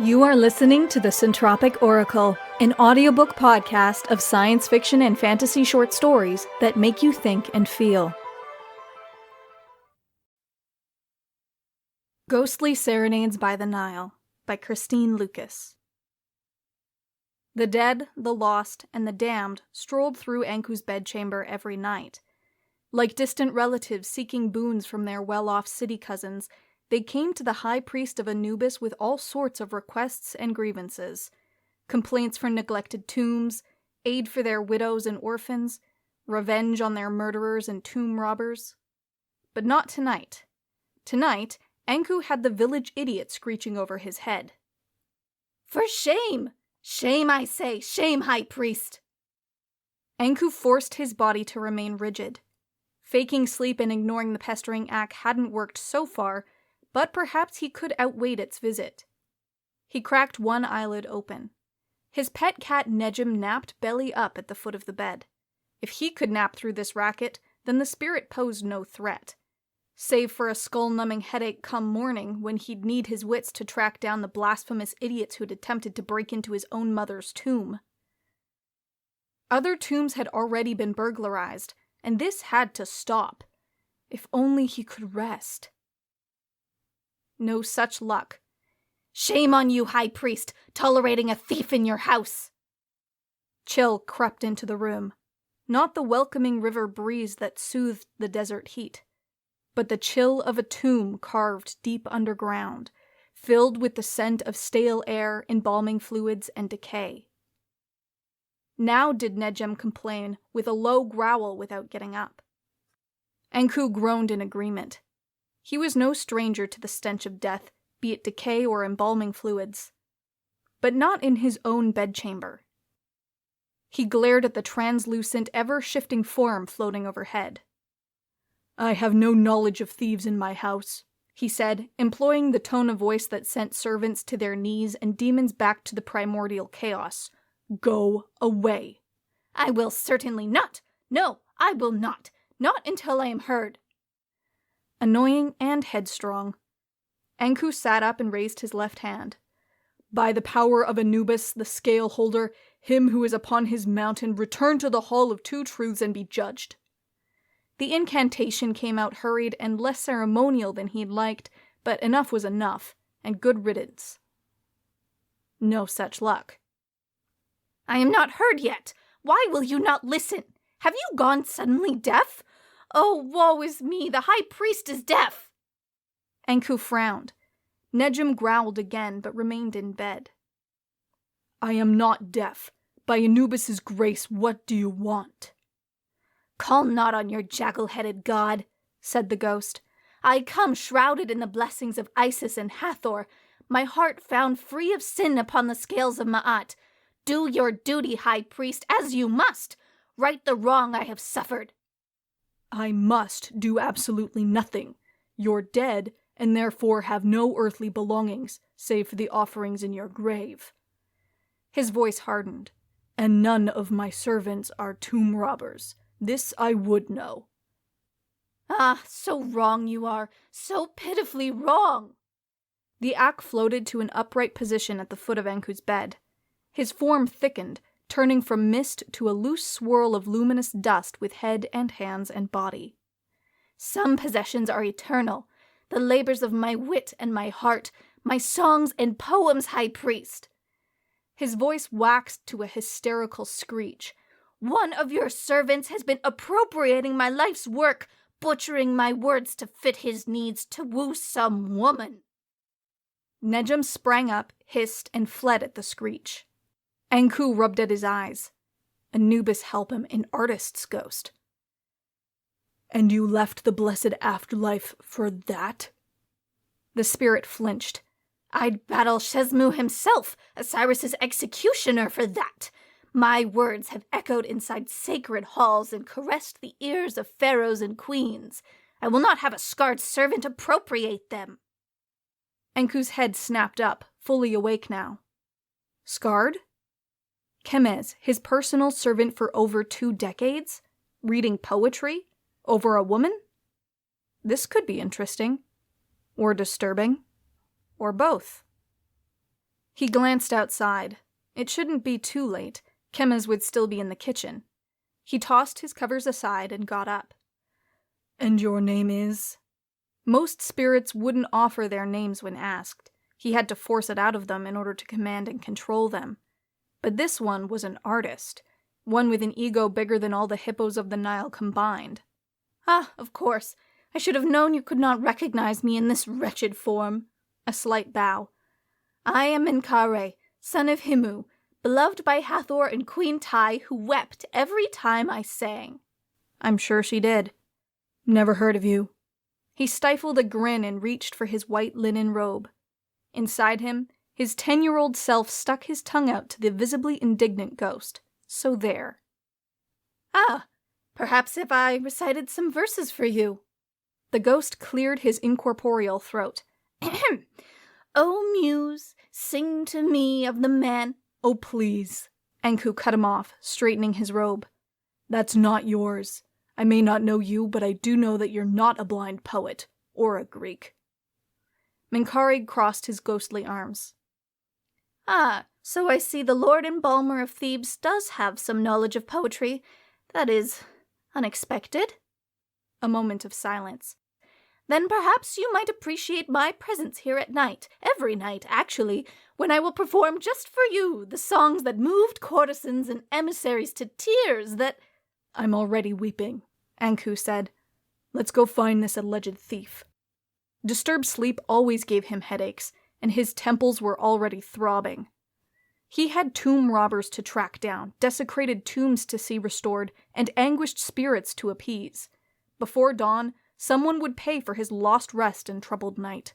You are listening to the Centropic Oracle, an audiobook podcast of science fiction and fantasy short stories that make you think and feel. Ghostly Serenades by the Nile by Christine Lucas. The dead, the lost, and the damned strolled through Ankhu's bedchamber every night. Like distant relatives seeking boons from their well-off city cousins, they came to the high priest of Anubis with all sorts of requests and grievances. Complaints for neglected tombs, aid for their widows and orphans, revenge on their murderers and tomb robbers. But not tonight. Tonight, Ankhu had the village idiot screeching over his head. "For shame! Shame, I say! Shame, high priest!" Ankhu forced his body to remain rigid. Faking sleep and ignoring the pestering Ak hadn't worked so far, but perhaps he could outwait its visit. He cracked one eyelid open. His pet cat Nejim napped belly up at the foot of the bed. If he could nap through this racket, then the spirit posed no threat. Save for a skull-numbing headache come morning when he'd need his wits to track down the blasphemous idiots who'd attempted to break into his own mother's tomb. Other tombs had already been burglarized, and this had to stop. If only he could rest. No such luck. "Shame on you, high priest, tolerating a thief in your house!" Chill crept into the room. Not the welcoming river breeze that soothed the desert heat, but the chill of a tomb carved deep underground, filled with the scent of stale air, embalming fluids, and decay. Now did Nejim complain, with a low growl without getting up. Ankhu groaned in agreement. He was no stranger to the stench of death, be it decay or embalming fluids. But not in his own bedchamber. He glared at the translucent, ever-shifting form floating overhead. "I have no knowledge of thieves in my house," he said, employing the tone of voice that sent servants to their knees and demons back to the primordial chaos. "Go away." "I will certainly not. No, I will not. Not until I am heard." Annoying and headstrong. Ankhu sat up and raised his left hand. "By the power of Anubis, the scale holder, him who is upon his mountain, return to the Hall of Two Truths and be judged." The incantation came out hurried and less ceremonial than he'd liked, but enough was enough, and good riddance. No such luck. "I am not heard yet. Why will you not listen? Have you gone suddenly deaf? Oh, woe is me, the high priest is deaf!" Ankhu frowned. Nejim growled again, but remained in bed. "I am not deaf. By Anubis's grace, what do you want?" "Call not on your jackal-headed god," said the ghost. "I come shrouded in the blessings of Isis and Hathor, my heart found free of sin upon the scales of Ma'at. Do your duty, high priest, as you must. Right the wrong I have suffered." "I must do absolutely nothing. You're dead, and therefore have no earthly belongings, save for the offerings in your grave." His voice hardened. "And none of my servants are tomb robbers. This I would know." "Ah, so wrong you are, so pitifully wrong." The Ak floated to an upright position at the foot of Ankhu's bed. His form thickened, turning from mist to a loose swirl of luminous dust with head and hands and body. "Some possessions are eternal, the labors of my wit and my heart, my songs and poems, high priest." His voice waxed to a hysterical screech. "One of your servants has been appropriating my life's work, butchering my words to fit his needs to woo some woman." Nejim sprang up, hissed, and fled at the screech. Ankhu rubbed at his eyes. Anubis help him, an artist's ghost. "And you left the blessed afterlife for that?" The spirit flinched. "I'd battle Shesmu himself, Osiris's executioner, for that. My words have echoed inside sacred halls and caressed the ears of pharaohs and queens. I will not have a scarred servant appropriate them." Ankhu's head snapped up, fully awake now. Scarred? Kemez, his personal servant for over 2 decades? Reading poetry? Over a woman? This could be interesting. Or disturbing. Or both. He glanced outside. It shouldn't be too late. Chemez would still be in the kitchen. He tossed his covers aside and got up. "And your name is?" Most spirits wouldn't offer their names when asked. He had to force it out of them in order to command and control them. But this one was an artist, one with an ego bigger than all the hippos of the Nile combined. "Ah, of course. I should have known you could not recognize me in this wretched form." A slight bow. "I am Menkare, son of Himu, beloved by Hathor and Queen Tai, who wept every time I sang." I'm sure she did. Never heard of you. He stifled a grin and reached for his white linen robe. Inside him, his 10-year-old self stuck his tongue out to the visibly indignant ghost. So there. "Ah, perhaps if I recited some verses for you." The ghost cleared his incorporeal throat. "Ahem. O muse, sing to me of the man—" "Oh, please." Ankhu cut him off, straightening his robe. "That's not yours. I may not know you, but I do know that you're not a blind poet, or a Greek." Menkare crossed his ghostly arms. "Ah, so I see the Lord Embalmer of Thebes does have some knowledge of poetry. That is unexpected." A moment of silence. "Then perhaps you might appreciate my presence here at night, every night, actually, when I will perform just for you the songs that moved courtesans and emissaries to tears that—" "I'm already weeping," Ankhu said. "Let's go find this alleged thief." Disturbed sleep always gave him headaches, and his temples were already throbbing. He had tomb robbers to track down, desecrated tombs to see restored, and anguished spirits to appease. Before dawn, someone would pay for his lost rest and troubled night.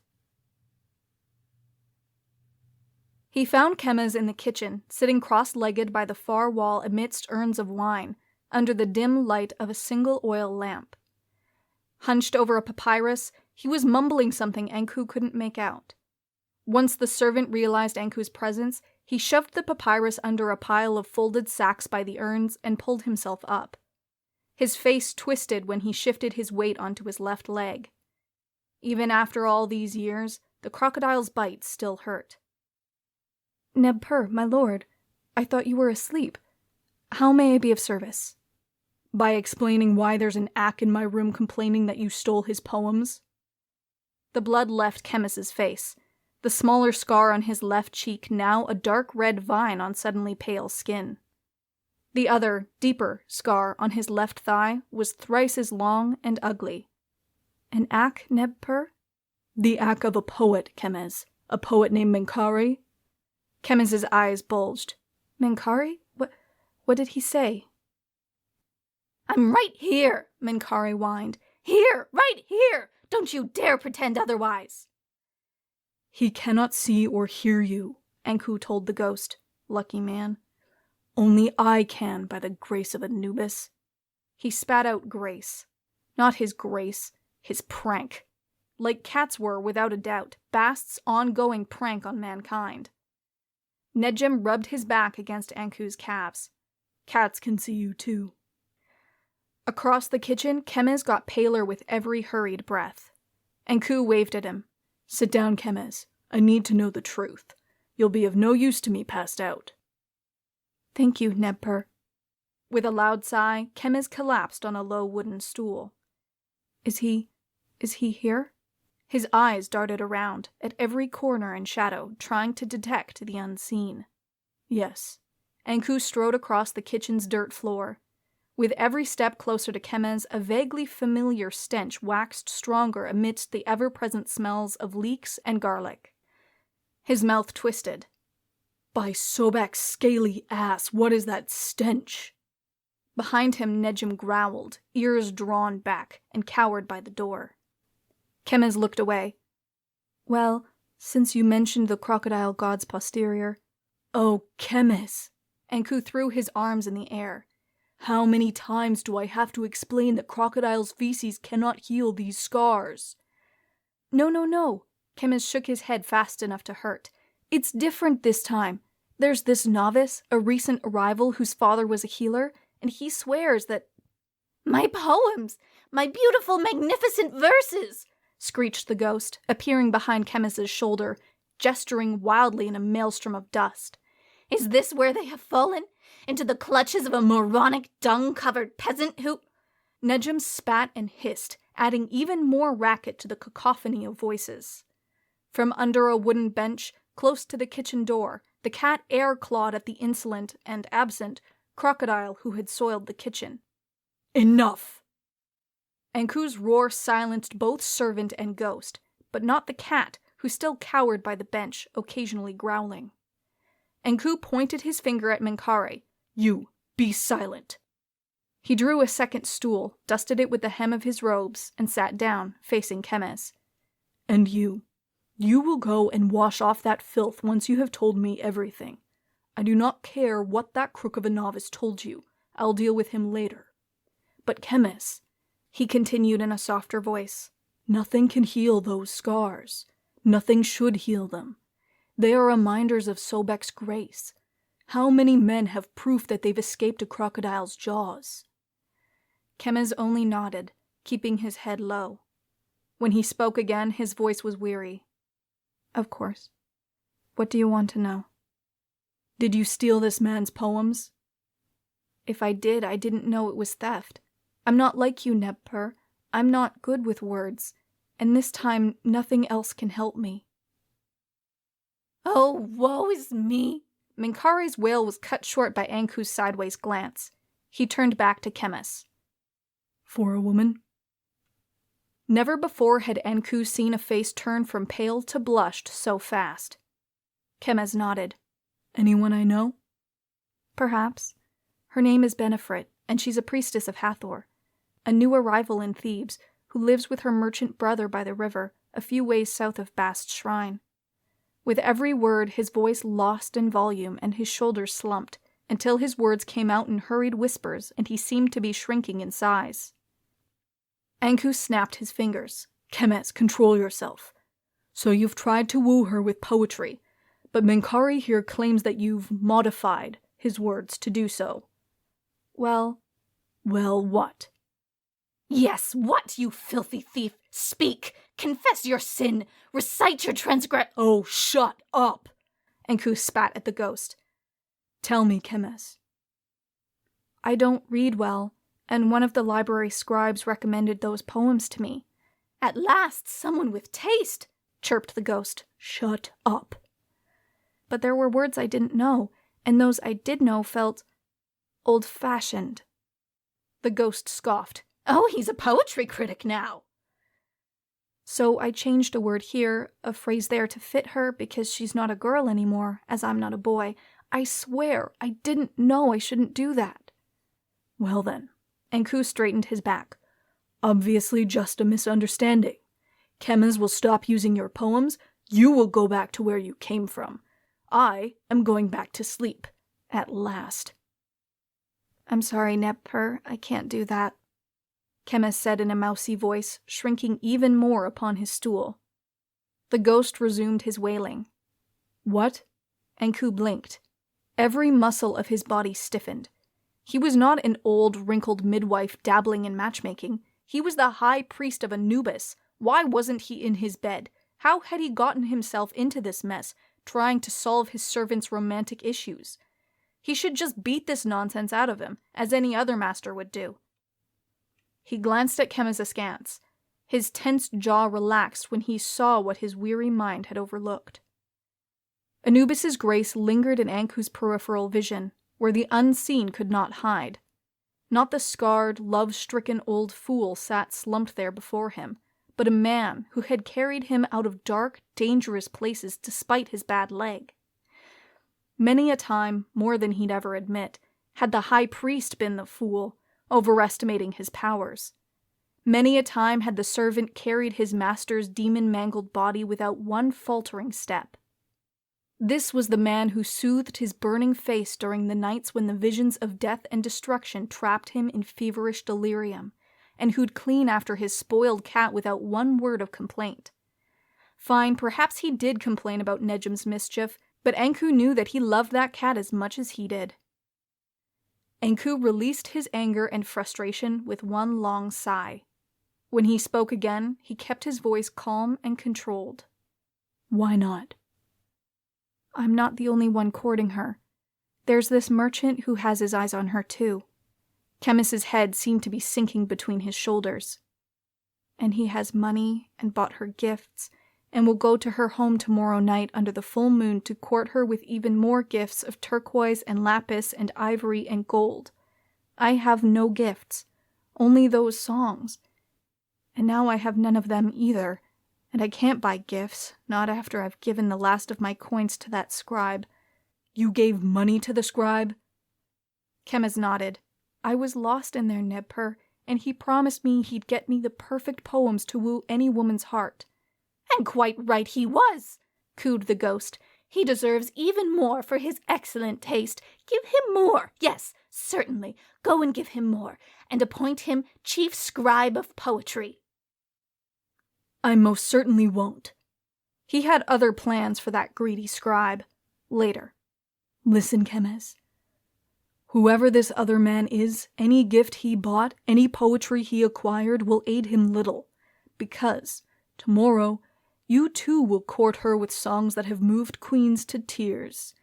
He found Chemez in the kitchen, sitting cross-legged by the far wall amidst urns of wine, under the dim light of a single oil lamp. Hunched over a papyrus, he was mumbling something Ankhu couldn't make out. Once the servant realized Ankhu's presence, he shoved the papyrus under a pile of folded sacks by the urns and pulled himself up. His face twisted when he shifted his weight onto his left leg. Even after all these years, the crocodile's bite still hurt. "Neb-Per, my lord, I thought you were asleep. How may I be of service?" "By explaining why there's an Ak in my room complaining that you stole his poems." The blood left Chemez's face, the smaller scar on his left cheek now a dark red vine on suddenly pale skin. The other, deeper, scar on his left thigh was thrice as long and ugly. "An Ak, Neb-Per?" "The Ak of a poet, Chemez. A poet named Menkare." Chemez's eyes bulged. "Menkare? What did he say?" "I'm right here," Menkare whined. "Here, right here! Don't you dare pretend otherwise!" "He cannot see or hear you," Ankhu told the ghost. Lucky man. "Only I can, by the grace of Anubis." He spat out grace. Not his grace, his prank. Like cats were, without a doubt, Bast's ongoing prank on mankind. Nedjem rubbed his back against Ankhu's calves. "Cats can see you too." Across the kitchen, Chemez got paler with every hurried breath. Ankhu waved at him. "Sit down, Chemez. I need to know the truth. You'll be of no use to me passed out." "Thank you, Neb-Per." With a loud sigh, Chemez collapsed on a low wooden stool. Is he here?" His eyes darted around, at every corner and shadow, trying to detect the unseen. "Yes." Ankhu strode across the kitchen's dirt floor. With every step closer to Chemez, a vaguely familiar stench waxed stronger amidst the ever-present smells of leeks and garlic. His mouth twisted. "By Sobek's scaly ass, what is that stench?" Behind him, Nedjem growled, ears drawn back, and cowered by the door. Chemez looked away. "Well, since you mentioned the crocodile god's posterior—" "Oh, Chemez!" Ankhu threw his arms in the air. "How many times do I have to explain that crocodile's feces cannot heal these scars?" No. Chemez shook his head fast enough to hurt. "It's different this time. There's this novice, a recent arrival whose father was a healer, and he swears that—" "My poems! My beautiful, magnificent verses!" screeched the ghost, appearing behind Chemez's shoulder. gesturing wildly in a maelstrom of dust. "Is this where they have fallen? Into the clutches of a moronic, dung-covered peasant who—" Nejum spat and hissed, adding even more racket to the cacophony of voices. From under a wooden bench, close to the kitchen door, the cat air-clawed at the insolent and absent crocodile who had soiled the kitchen. "Enough!" Ankhu's roar silenced both servant and ghost, but not the cat, who still cowered by the bench, occasionally growling. Ankhu pointed his finger at Menkare. "You, be silent!" He drew a second stool, dusted it with the hem of his robes, and sat down, facing Kemes. "And you will go and wash off that filth once you have told me everything. I do not care what that crook of a novice told you. I'll deal with him later. But Kemes," he continued in a softer voice, "nothing can heal those scars. Nothing should heal them. They are reminders of Sobek's grace. How many men have proof that they've escaped a crocodile's jaws?" Kemes only nodded, keeping his head low. When he spoke again, his voice was weary. "Of course. What do you want to know?" "Did you steal this man's poems?" "If I did, I didn't know it was theft. I'm not like you, Nebpur. I'm not good with words, and this time nothing else can help me." "Oh, woe is me!" Menkare's wail was cut short by Ankhu's sideways glance. He turned back to Kemes. "For a woman?" Never before had Ankhu seen a face turn from pale to blushed so fast. Kemes nodded. "Anyone I know?" "Perhaps. Her name is Benefrit, and she's a priestess of Hathor, a new arrival in Thebes, who lives with her merchant brother by the river, a few ways south of Bast's shrine." With every word, his voice lost in volume and his shoulders slumped, until his words came out in hurried whispers and he seemed to be shrinking in size. Ankhu snapped his fingers. "Kemes, control yourself. So you've tried to woo her with poetry, but Menkare here claims that you've modified his words to do so." Well, what?" "Yes, what, you filthy thief? Speak! Confess your sin! Recite your "Oh, shut up!" Ankhu spat at the ghost. "Tell me, Kemes." "I don't read well, and one of the library scribes recommended those poems to me." "At last, someone with taste!" chirped the ghost. "Shut up." "But there were words I didn't know, and those I did know felt old-fashioned." The ghost scoffed. "Oh, he's a poetry critic now." "So I changed a word here, a phrase there to fit her because she's not a girl anymore, as I'm not a boy. I swear, I didn't know I shouldn't do that." "Well then," Ankhu straightened his back. "Obviously just a misunderstanding. Kemes will stop using your poems, you will go back to where you came from. I am going back to sleep. At last." "I'm sorry, Nebpur, I can't do that," Kemes said in a mousy voice, shrinking even more upon his stool. The ghost resumed his wailing. "What?" Ankhu blinked. Every muscle of his body stiffened. He was not an old, wrinkled midwife dabbling in matchmaking. He was the high priest of Anubis. Why wasn't he in his bed? How had he gotten himself into this mess, trying to solve his servant's romantic issues? He should just beat this nonsense out of him, as any other master would do. He glanced at Kemes askance. His tense jaw relaxed when he saw what his weary mind had overlooked. Anubis's grace lingered in Ankhu's peripheral vision, where the unseen could not hide. Not the scarred, love-stricken old fool sat slumped there before him, but a man who had carried him out of dark, dangerous places despite his bad leg. Many a time, more than he'd ever admit, had the high priest been the fool, overestimating his powers. Many a time had the servant carried his master's demon-mangled body without one faltering step. This was the man who soothed his burning face during the nights when the visions of death and destruction trapped him in feverish delirium, and who'd clean after his spoiled cat without one word of complaint. Fine, perhaps he did complain about Nejum's mischief, but Ankhu knew that he loved that cat as much as he did. Ankhu released his anger and frustration with one long sigh. When he spoke again, he kept his voice calm and controlled. "Why not?" I'm not the only one courting her. There's this merchant who has his eyes on her too. Chemis's head seemed to be sinking between his shoulders. And he has money and bought her gifts and will go to her home tomorrow night under the full moon to court her with even more gifts of turquoise and lapis and ivory and gold. I have no gifts, only those songs. And now I have none of them either, and I can't buy gifts, not after I've given the last of my coins to that scribe. You gave money to the scribe? Chemis nodded. I was lost in there, Nebper, and he promised me he'd get me the perfect poems to woo any woman's heart. And quite right he was, cooed the ghost. He deserves even more for his excellent taste. Give him more. Yes, certainly. Go and give him more, and appoint him chief scribe of poetry. I most certainly won't. He had other plans for that greedy scribe. Later. Listen, Chemis. Whoever this other man is, any gift he bought, any poetry he acquired will aid him little, because tomorrow you too will court her with songs that have moved queens to tears.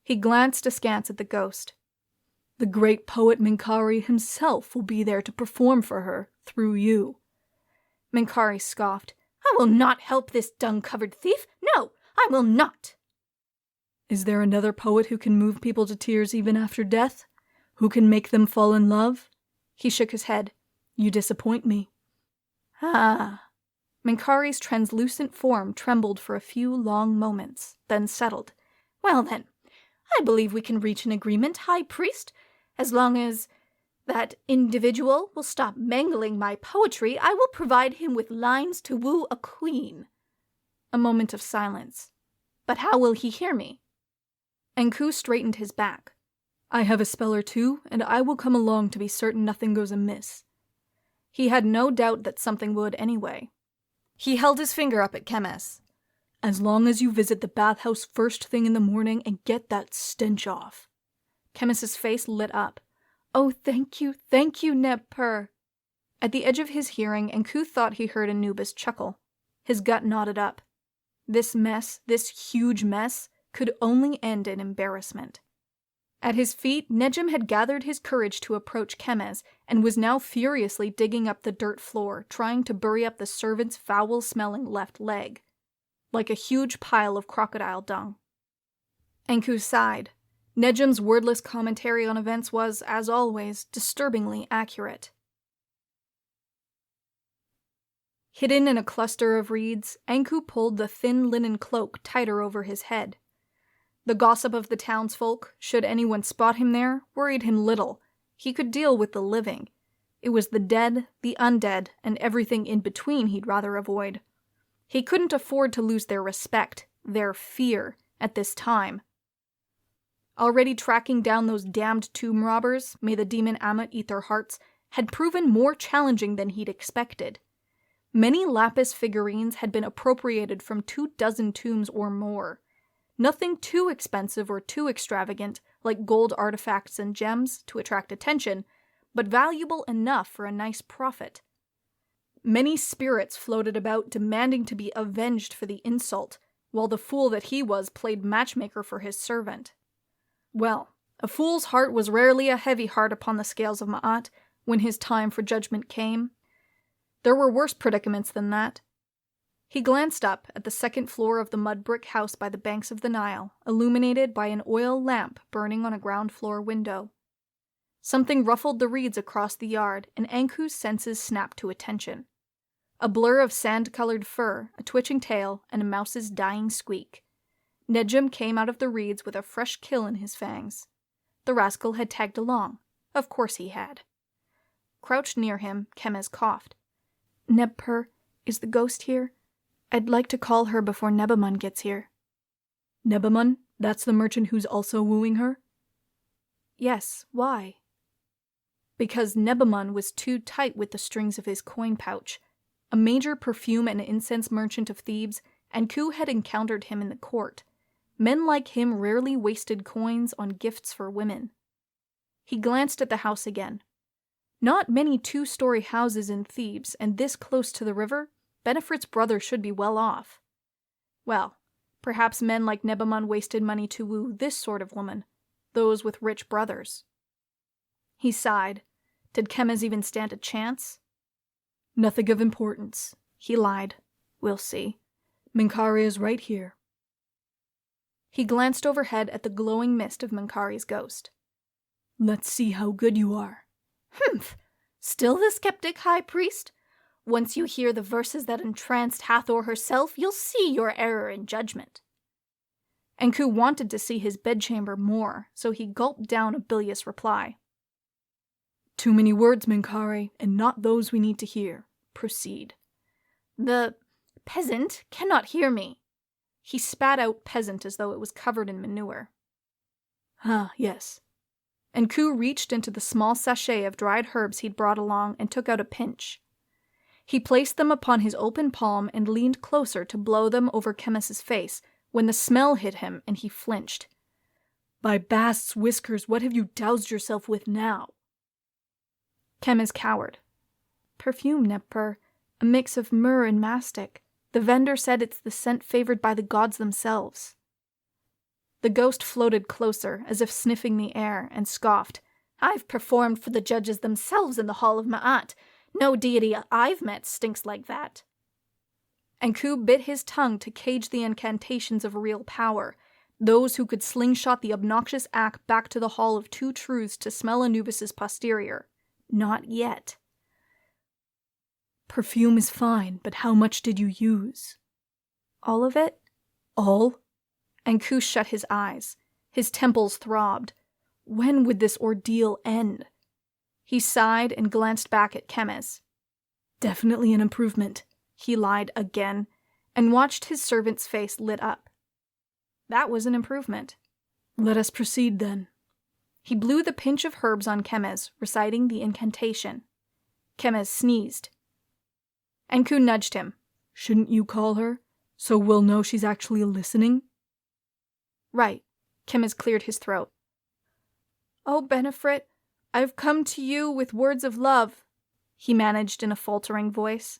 He glanced askance at the ghost. The great poet Minkari himself will be there to perform for her, through you. Minkari scoffed. I will not help this dung-covered thief. No, I will not. Is there another poet who can move people to tears even after death? Who can make them fall in love? He shook his head. You disappoint me. Ah. Minkari's translucent form trembled for a few long moments, then settled. Well then, I believe we can reach an agreement, High Priest. As long as that individual will stop mangling my poetry, I will provide him with lines to woo a queen. A moment of silence. But how will he hear me? Ankhu straightened his back. I have a spell or two, and I will come along to be certain nothing goes amiss. He had no doubt that something would anyway. He held his finger up at Chemis. As long as you visit the bathhouse first thing in the morning and get that stench off. Chemis's face lit up. Oh, thank you, Nebper. At the edge of his hearing, Ankhu thought he heard Anubis chuckle. His gut knotted up. This mess, this huge mess, could only end in embarrassment. At his feet, Nejim had gathered his courage to approach Chemis and was now furiously digging up the dirt floor, trying to bury up the servant's foul-smelling left leg, like a huge pile of crocodile dung. Ankhu sighed. Nejim's wordless commentary on events was, as always, disturbingly accurate. Hidden in a cluster of reeds, Ankhu pulled the thin linen cloak tighter over his head. The gossip of the townsfolk, should anyone spot him there, worried him little. He could deal with the living. It was the dead, the undead, and everything in between he'd rather avoid. He couldn't afford to lose their respect, their fear, at this time. Already tracking down those damned tomb robbers, may the demon Ammit eat their hearts, had proven more challenging than he'd expected. Many lapis figurines had been appropriated from 24 tombs or more. Nothing too expensive or too extravagant, like gold artifacts and gems, to attract attention, but valuable enough for a nice profit. Many spirits floated about demanding to be avenged for the insult, while the fool that he was played matchmaker for his servant. Well, a fool's heart was rarely a heavy heart upon the scales of Ma'at when his time for judgment came. There were worse predicaments than that. He glanced up at the second floor of the mud brick house by the banks of the Nile, illuminated by an oil lamp burning on a ground floor window. Something ruffled the reeds across the yard, and Ankhu's senses snapped to attention. A blur of sand-colored fur, a twitching tail, and a mouse's dying squeak. Nejim came out of the reeds with a fresh kill in his fangs. The rascal had tagged along. Of course he had. Crouched near him, Chemis coughed. Nebper, is the ghost here? I'd like to call her before Nebamun gets here. Nebamun? That's the merchant who's also wooing her? Yes, why? Because Nebamun was too tight with the strings of his coin pouch. A major perfume and incense merchant of Thebes, Ankhu had encountered him in the court. Men like him rarely wasted coins on gifts for women. He glanced at the house again. Not many 2-story houses in Thebes, and this close to the river. Benefrit's brother should be well off. Well, Perhaps men like Nebamun wasted money to woo this sort of woman, those with rich brothers. He sighed. Did Chemez even stand a chance? Nothing of importance. He lied. We'll see. Minkari is right here. He glanced overhead at the glowing mist of Minkari's ghost. Let's see how good you are. Humph! Still the skeptic, High Priest? Once you hear the verses that entranced Hathor herself, you'll see your error in judgment. Ankhu wanted to see his bedchamber more, so he gulped down a bilious reply. Too many words, Minkari, and not those we need to hear. Proceed. The peasant cannot hear me. He spat out peasant as though it was covered in manure. Ah, yes. Ankhu reached into the small sachet of dried herbs he'd brought along and took out a pinch. He placed them upon his open palm and leaned closer to blow them over Chemez's face when the smell hit him and he flinched. By Bast's whiskers, what have you doused yourself with now? Chemez cowered. Perfume, Nebper, a mix of myrrh and mastic. The vendor said it's the scent favored by the gods themselves. The ghost floated closer, as if sniffing the air, and scoffed. I've performed for the judges themselves in the hall of Ma'at. No deity I've met stinks like that. Ankhu bit his tongue to cage the incantations of real power, those who could slingshot the obnoxious Ak back to the Hall of Two Truths to smell Anubis's posterior. Not yet. Perfume is fine, but how much did you use? All of it? All? Ankhu shut his eyes. His temples throbbed. When would this ordeal end? He sighed and glanced back at Chemez. Definitely an improvement. He lied again, and watched his servant's face lit up. That was an improvement. Let us proceed, then. He blew the pinch of herbs on Chemez, reciting the incantation. Chemez sneezed. Ankhu nudged him. Shouldn't you call her, so we'll know she's actually listening? Right. Chemez cleared his throat. Oh, Benefrit, I've come to you with words of love, he managed in a faltering voice.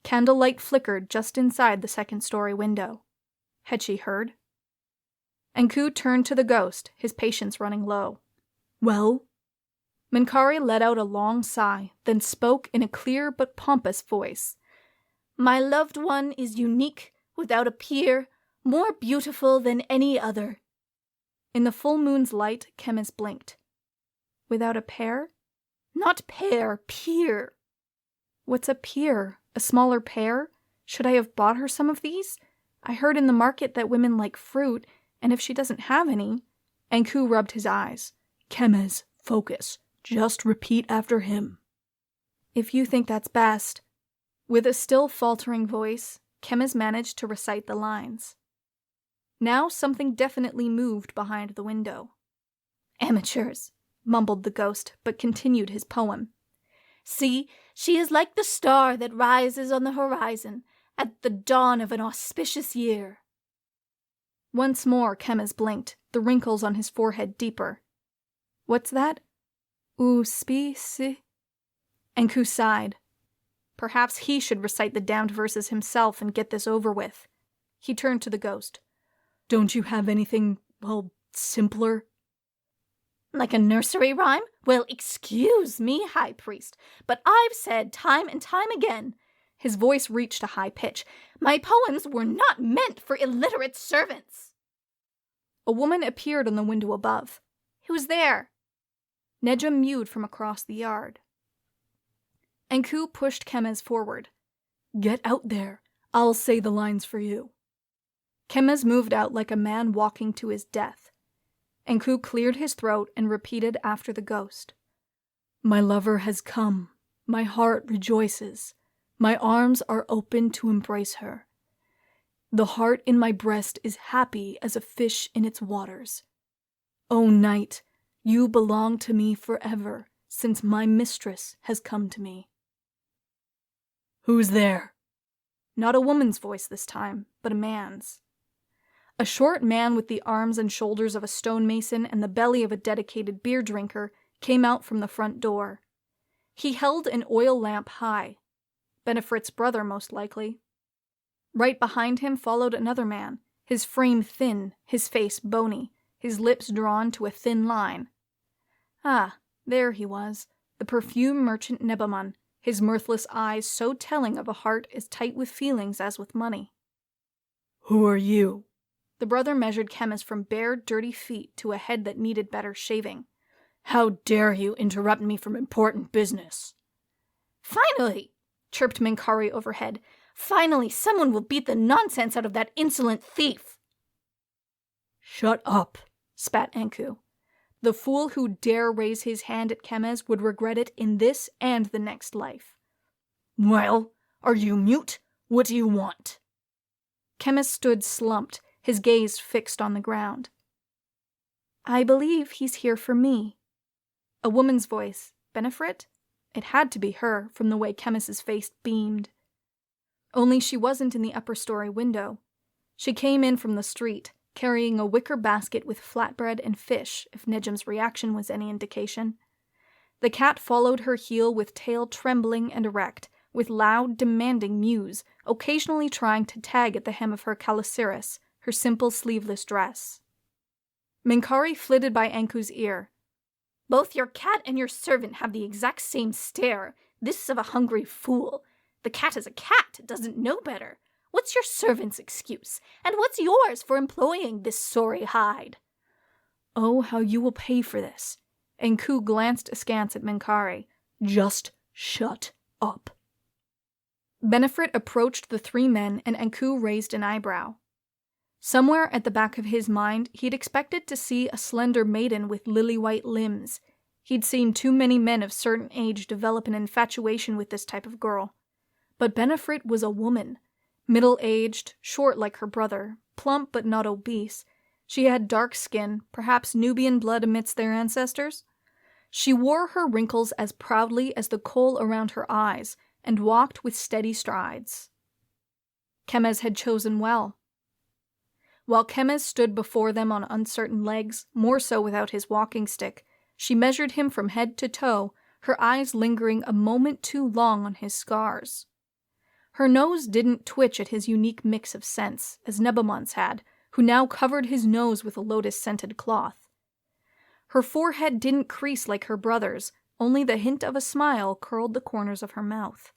Candlelight flickered just inside the second-story window. Had she heard? Ankhu turned to the ghost, his patience running low. Well? Minkari let out a long sigh, then spoke in a clear but pompous voice. My loved one is unique, without a peer, more beautiful than any other. In the full moon's light, Chemez blinked. Without a pair? Not pair, peer. What's a peer? A smaller pear? Should I have bought her some of these? I heard in the market that women like fruit, and if she doesn't have any... Ankhu rubbed his eyes. Chemez, focus. Just repeat after him. If you think that's best. With a still faltering voice, Chemez managed to recite the lines. Now something definitely moved behind the window. Amateurs, mumbled the ghost, but continued his poem. See, she is like the star that rises on the horizon at the dawn of an auspicious year. Once more Chemez blinked, the wrinkles on his forehead deeper. What's that? Si. Ankhu sighed. Perhaps he should recite the damned verses himself and get this over with. He turned to the ghost. Don't you have anything, simpler? Like a nursery rhyme? Well, excuse me, High Priest, but I've said time and time again, his voice reached a high pitch, my poems were not meant for illiterate servants. A woman appeared on the window above. Who's there? Nedja mewed from across the yard. Ankhu pushed Chemez forward. Get out there. I'll say the lines for you. Chemez moved out like a man walking to his death. Ankhu cleared his throat and repeated after the ghost. My lover has come. My heart rejoices. My arms are open to embrace her. The heart in my breast is happy as a fish in its waters. O night, you belong to me forever, since my mistress has come to me. Who's there? Not a woman's voice this time, but a man's. A short man with the arms and shoulders of a stonemason and the belly of a dedicated beer drinker came out from the front door. He held an oil lamp high. Benefrit's brother, most likely. Right behind him followed another man, his frame thin, his face bony, his lips drawn to a thin line. Ah, there he was, the perfume merchant Nebaman, his mirthless eyes so telling of a heart as tight with feelings as with money. "Who are you?" The brother measured Chemist from bare, dirty feet to a head that needed better shaving. "How dare you interrupt me from important business?" "Finally!" chirped Minkari overhead. "Finally, someone will beat the nonsense out of that insolent thief!" "Shut up," spat Ankhu. The fool who dare raise his hand at Chemist would regret it in this and the next life. "Well, are you mute? What do you want?" Chemist stood slumped, his gaze fixed on the ground. "I believe he's here for me." A woman's voice. Benefrit? It had to be her, from the way Chemist's face beamed. Only she wasn't in the upper story window. She came in from the street, carrying a wicker basket with flatbread and fish, if Nejim's reaction was any indication. The cat followed her heel with tail trembling and erect, with loud, demanding mews, occasionally trying to tag at the hem of her calasiris, her simple sleeveless dress. Minkari flitted by Ankhu's ear. "Both your cat and your servant have the exact same stare. This is of a hungry fool. The cat is a cat, it doesn't know better. What's your servant's excuse? And what's yours for employing this sorry hide?" "Oh, how you will pay for this." Ankhu glanced askance at Minkari. "Just shut up." Benefrit approached the three men, and Ankhu raised an eyebrow. Somewhere at the back of his mind, he'd expected to see a slender maiden with lily-white limbs. He'd seen too many men of certain age develop an infatuation with this type of girl. But Benefrit was a woman. Middle-aged, short like her brother, plump but not obese. She had dark skin, perhaps Nubian blood amidst their ancestors. She wore her wrinkles as proudly as the kohl around her eyes, and walked with steady strides. Chemist had chosen well. While Chemist stood before them on uncertain legs, more so without his walking stick, she measured him from head to toe, her eyes lingering a moment too long on his scars. Her nose didn't twitch at his unique mix of scents, as Nebamon's had, who now covered his nose with a lotus-scented cloth. Her forehead didn't crease like her brother's, only the hint of a smile curled the corners of her mouth.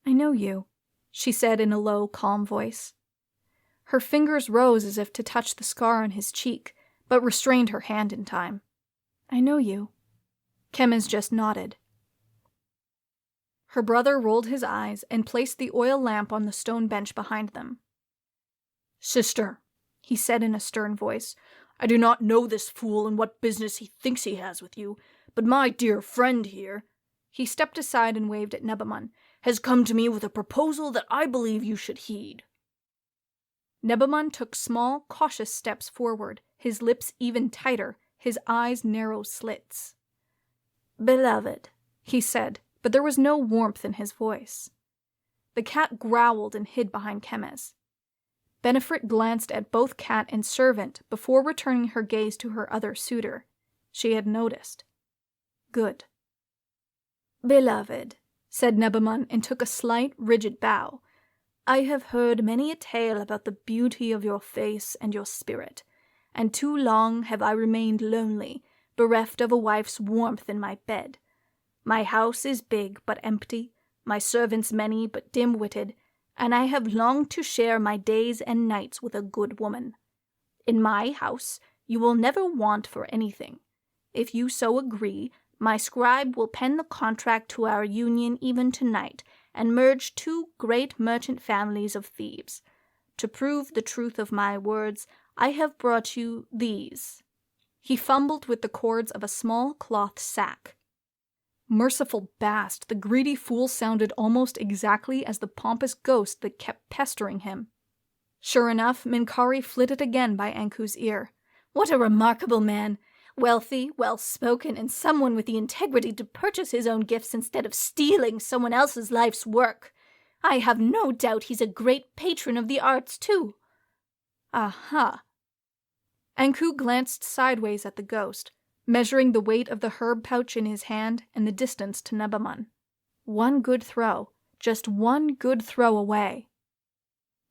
"I know you," she said in a low, calm voice. Her fingers rose as if to touch the scar on his cheek, but restrained her hand in time. "I know you." Chemist just nodded. Her brother rolled his eyes and placed the oil lamp on the stone bench behind them. "Sister," he said in a stern voice, "I do not know this fool and what business he thinks he has with you, but my dear friend here," he stepped aside and waved at Nebaman, "has come to me with a proposal that I believe you should heed." Nebaman took small, cautious steps forward, his lips even tighter, his eyes narrow slits. "Beloved," he said, but there was no warmth in his voice. The cat growled and hid behind Chemist. Benefrit glanced at both cat and servant before returning her gaze to her other suitor. She had noticed. Good. "Beloved," said Nebaman, and took a slight, rigid bow. "I have heard many a tale about the beauty of your face and your spirit, and too long have I remained lonely, bereft of a wife's warmth in my bed. My house is big but empty, my servants many but dim-witted, and I have longed to share my days and nights with a good woman. In my house you will never want for anything. If you so agree, my scribe will pen the contract to our union even tonight, and merge two great merchant families of Thebes. To prove the truth of my words, I have brought you these." He fumbled with the cords of a small cloth sack. Merciful Bast, the greedy fool sounded almost exactly as the pompous ghost that kept pestering him. Sure enough, Minkari flitted again by Ankhu's ear. "What a remarkable man! Wealthy, well-spoken, and someone with the integrity to purchase his own gifts instead of stealing someone else's life's work. I have no doubt he's a great patron of the arts, too." Aha! Ankhu glanced sideways at the ghost, measuring the weight of the herb pouch in his hand and the distance to Nebaman. One good throw, just one good throw away.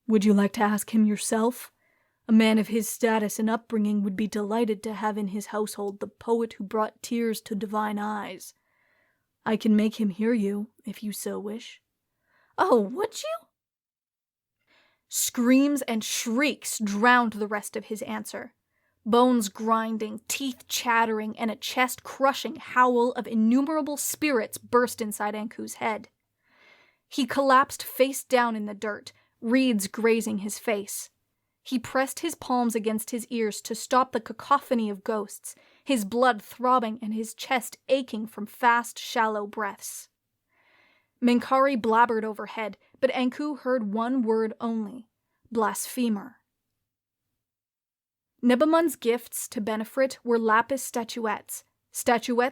"Would you like to ask him yourself?" A man of his status and upbringing would be delighted to have in his household the poet who brought tears to divine eyes. I can make him hear you, if you so wish." "Oh, would you?" Screams and shrieks drowned the rest of his answer. Bones grinding, teeth chattering, and a chest-crushing howl of innumerable spirits burst inside Ankhu's head. He collapsed face down in the dirt, reeds grazing his face. He pressed his palms against his ears to stop the cacophony of ghosts, his blood throbbing and his chest aching from fast, shallow breaths. Menkari blabbered overhead, but Ankhu heard one word only: blasphemer. Nebamun's gifts to Benefrit were lapis statuettes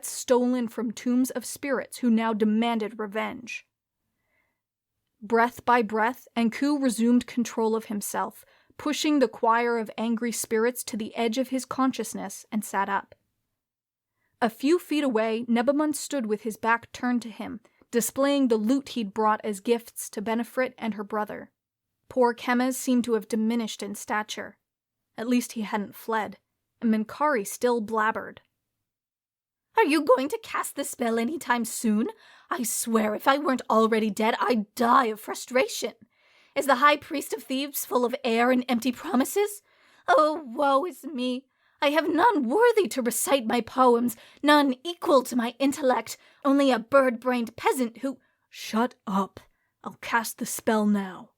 stolen from tombs of spirits who now demanded revenge. Breath by breath, Ankhu resumed control of himself, pushing the choir of angry spirits to the edge of his consciousness, and sat up. A few feet away, Nebamun stood with his back turned to him, displaying the loot he'd brought as gifts to Benefrit and her brother. Poor Chemez seemed to have diminished in stature. At least he hadn't fled, and Menkari still blabbered. "Are you going to cast the spell any time soon? I swear if I weren't already dead, I'd die of frustration. Is the high priest of Thebes full of air and empty promises? Oh, woe is me! I have none worthy to recite my poems, none equal to my intellect, only a bird-brained peasant who—" "Shut up! I'll cast the spell now."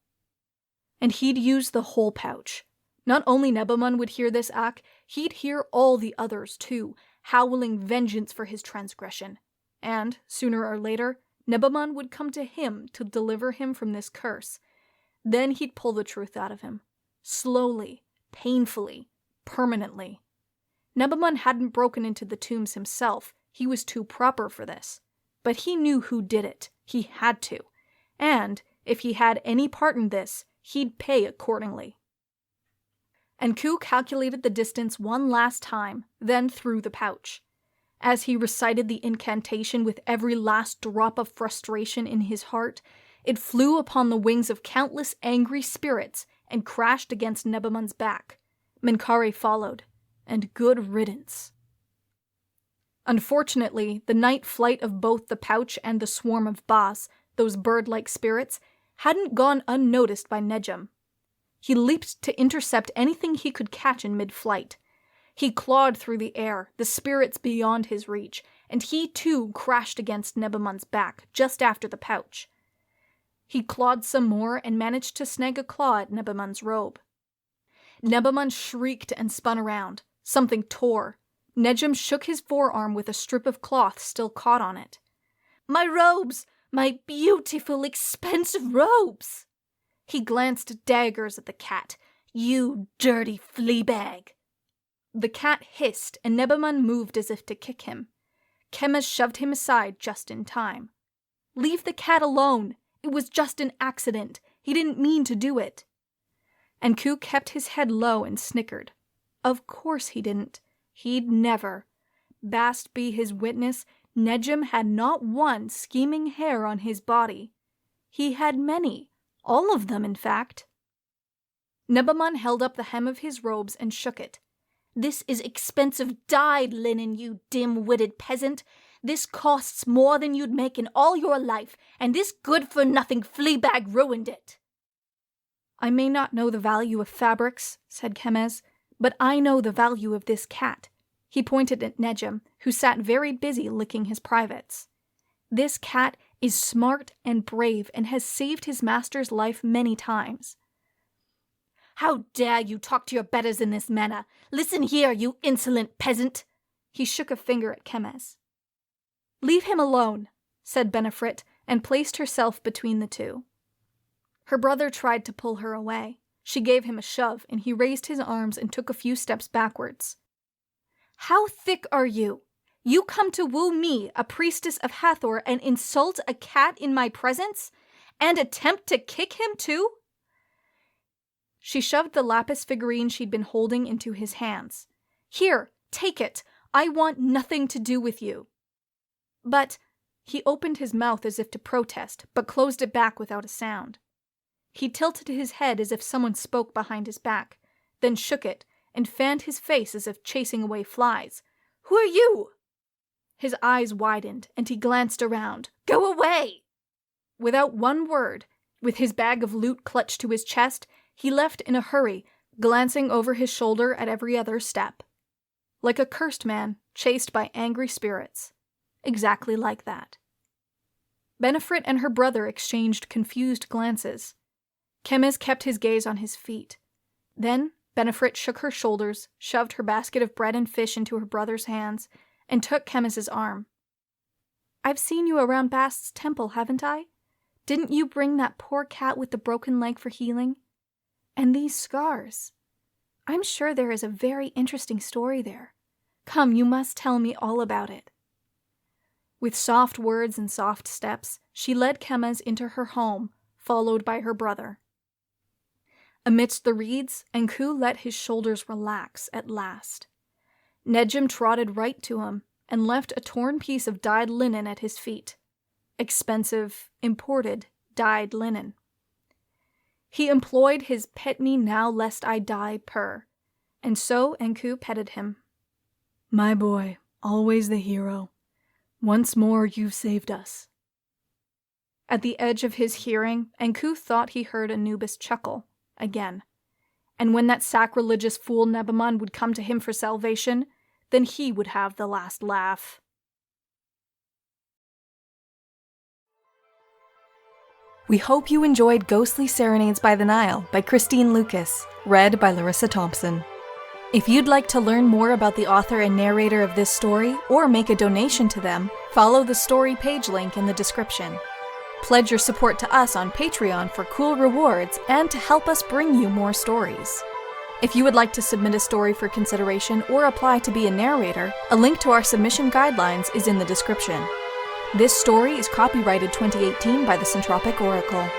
And he'd use the whole pouch. Not only Nebamun would hear this act, he'd hear all the others too, howling vengeance for his transgression. And, sooner or later, Nebamun would come to him to deliver him from this curse. Then he'd pull the truth out of him. Slowly, painfully, permanently. Nebamun hadn't broken into the tombs himself. He was too proper for this. But he knew who did it. He had to. And, if he had any part in this, he'd pay accordingly. Ankhu calculated the distance one last time, then threw the pouch. As he recited the incantation with every last drop of frustration in his heart, it flew upon the wings of countless angry spirits and crashed against Nebamun's back. Menkari followed, and good riddance. Unfortunately, the night flight of both the pouch and the swarm of Bas, those bird-like spirits, hadn't gone unnoticed by Nejum. He leaped to intercept anything he could catch in mid-flight. He clawed through the air, the spirits beyond his reach, and he too crashed against Nebamun's back, just after the pouch. He clawed some more and managed to snag a claw at Nebamun's robe. Nebamun shrieked and spun around. Something tore. Nejum shook his forearm with a strip of cloth still caught on it. "My robes! My beautiful, expensive robes!" He glanced daggers at the cat. "You dirty flea bag!" The cat hissed, and Nebamun moved as if to kick him. Chemez shoved him aside just in time. "Leave the cat alone! It was just an accident. He didn't mean to do it." Ankhu kept his head low and snickered. Of course he didn't. He'd never. Bast be his witness, Nejum had not one scheming hair on his body. He had many, all of them in fact. Nebamun held up the hem of his robes and shook it. "This is expensive dyed linen, you dim-witted peasant. This costs more than you'd make in all your life, and this good-for-nothing flea bag ruined it." "I may not know the value of fabrics," said Chemez, "but I know the value of this cat." He pointed at Nejum, who sat very busy licking his privates. "This cat is smart and brave and has saved his master's life many times." "How dare you talk to your betters in this manner? Listen here, you insolent peasant!" He shook a finger at Chemez. "Leave him alone," said Benefrit, and placed herself between the two. Her brother tried to pull her away. She gave him a shove, and he raised his arms and took a few steps backwards. "How thick are you? You come to woo me, a priestess of Hathor, and insult a cat in my presence? And attempt to kick him too?" She shoved the lapis figurine she'd been holding into his hands. "Here, take it. I want nothing to do with you." "But—" He opened his mouth as if to protest, but closed it back without a sound. He tilted his head as if someone spoke behind his back, then shook it and fanned his face as if chasing away flies. "Who are you?" His eyes widened, and he glanced around. "Go away!" Without one word, with his bag of loot clutched to his chest, he left in a hurry, glancing over his shoulder at every other step. Like a cursed man chased by angry spirits. Exactly like that. Benefrit and her brother exchanged confused glances. Chemez kept his gaze on his feet. Then Benefrit shook her shoulders, shoved her basket of bread and fish into her brother's hands, and took Chemez's arm. "I've seen you around Bast's temple, haven't I? Didn't you bring that poor cat with the broken leg for healing? And these scars. I'm sure there is a very interesting story there. Come, you must tell me all about it." With soft words and soft steps, she led Chemez into her home, followed by her brother. Amidst the reeds, Ankhu let his shoulders relax at last. Nejim trotted right to him and left a torn piece of dyed linen at his feet. Expensive, imported, dyed linen. He employed his "pet me now lest I die" purr, and so Ankhu petted him. "My boy, always the hero. Once more you've saved us." At the edge of his hearing, Ankhu thought he heard Anubis chuckle, again. And when that sacrilegious fool Nebamon would come to him for salvation, then he would have the last laugh. We hope you enjoyed Ghostly Serenades by the Nile by Christine Lucas, read by Larissa Thompson. If you'd like to learn more about the author and narrator of this story, or make a donation to them, follow the story page link in the description. Pledge your support to us on Patreon for cool rewards and to help us bring you more stories. If you would like to submit a story for consideration or apply to be a narrator, a link to our submission guidelines is in the description. This story is copyrighted 2018 by the Centropic Oracle.